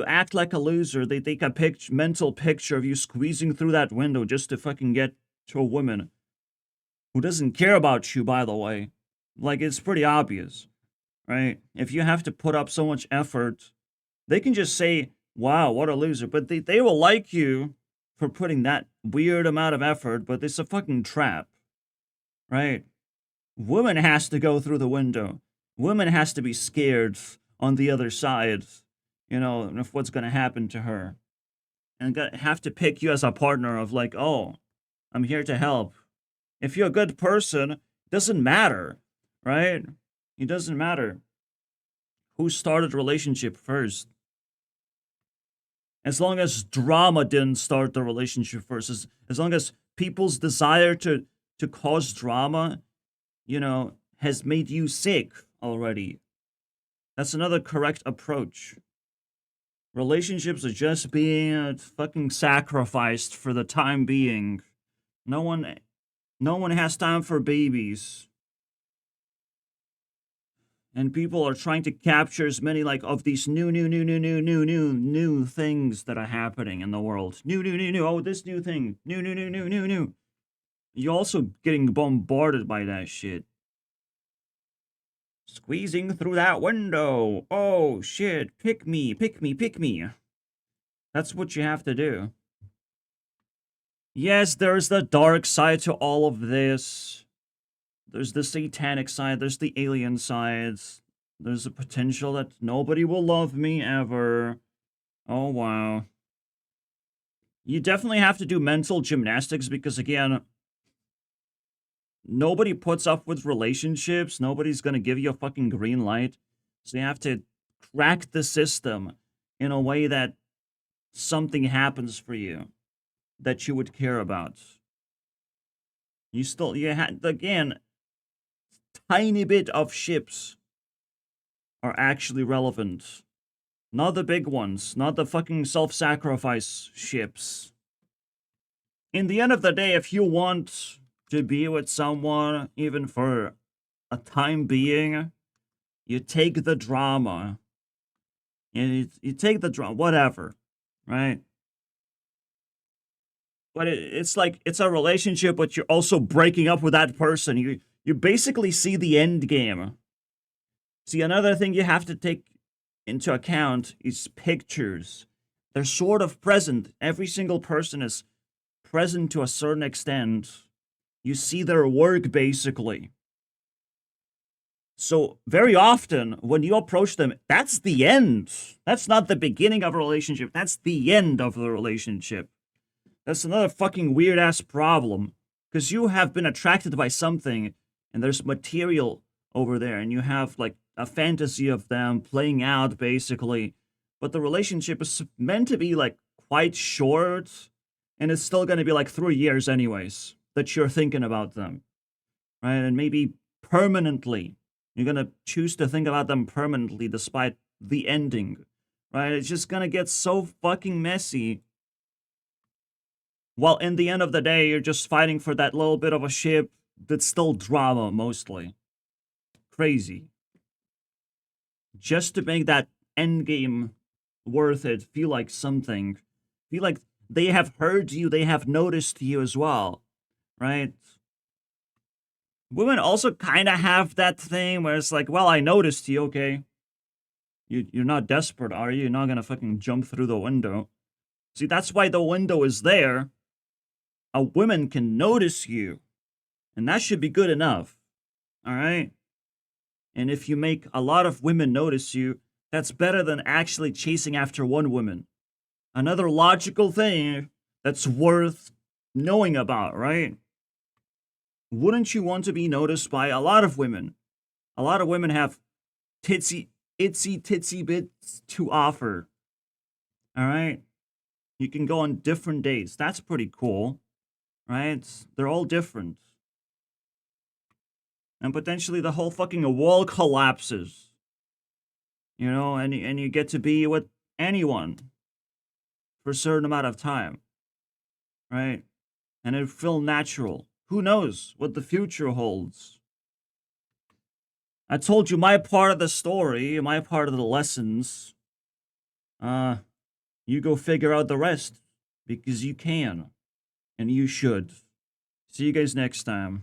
Speaker 1: act like a loser, they take a mental picture of you squeezing through that window just to fucking get to a woman who doesn't care about you, by the way. Like, it's pretty obvious, right? If you have to put up so much effort, they can just say, wow, what a loser. But they will like you for putting that weird amount of effort, but it's a fucking trap, right? Woman has to go through the window. Woman has to be scared on the other side, you know, of what's going to happen to her. And have to pick you as a partner of, like, oh, I'm here to help. If you're a good person, it doesn't matter, right? It doesn't matter who started the relationship first. As long as drama didn't start the relationship first, as long as people's desire to cause drama, you know, has made you sick already. That's another correct approach. Relationships are just being fucking sacrificed for the time being. No one has time for babies. And people are trying to capture as many, like, of these new things that are happening in the world. New. Oh, this new thing. New. You're also getting bombarded by that shit. Squeezing through that window. Oh, shit. Pick me. That's what you have to do. Yes, there's the dark side to all of this. There's the satanic side. There's the alien sides. There's a potential that nobody will love me ever. Oh, wow. You definitely have to do mental gymnastics because, again, nobody puts up with relationships. Nobody's going to give you a fucking green light. So you have to crack the system in a way that something happens for you that you would care about. Again, tiny bit of ships are actually relevant. Not the big ones, not the fucking self-sacrifice ships. In the end of the day, if you want to be with someone, even for a time being, you take the drama, and you take the drama, whatever, right? But it's like it's a relationship, but you're also breaking up with that person. You basically see the end game. See, another thing you have to take into account is pictures. They're sort of present. Every single person is present to a certain extent. You see their work basically. So very often when you approach them, that's the end. That's not the beginning of a relationship. That's the end of the relationship. That's another fucking weird ass problem. Because you have been attracted by something and there's material over there and you have like a fantasy of them playing out basically. But the relationship is meant to be like quite short and it's still going to be like 3 years anyways that you're thinking about them. Right? And maybe permanently. You're going to choose to think about them permanently despite the ending. Right? It's just going to get so fucking messy. Well, in the end of the day, you're just fighting for that little bit of a ship that's still drama, mostly. Crazy. Just to make that endgame worth it, feel like something. Feel like they have heard you, they have noticed you as well, right? Women also kind of have that thing where it's like, well, I noticed you, okay? You're not desperate, are you? You're not gonna fucking jump through the window. See, that's why the window is there. A woman can notice you. And that should be good enough. All right? And if you make a lot of women notice you, that's better than actually chasing after one woman. Another logical thing that's worth knowing about, right? Wouldn't you want to be noticed by a lot of women? A lot of women have itsy bits to offer. All right? You can go on different dates. That's pretty cool, right? They're all different. And potentially the whole fucking wall collapses. You know, and you get to be with anyone for a certain amount of time, right? And it feel natural. Who knows what the future holds? I told you my part of the story, my part of the lessons. You go figure out the rest because you can and you should. See you guys next time.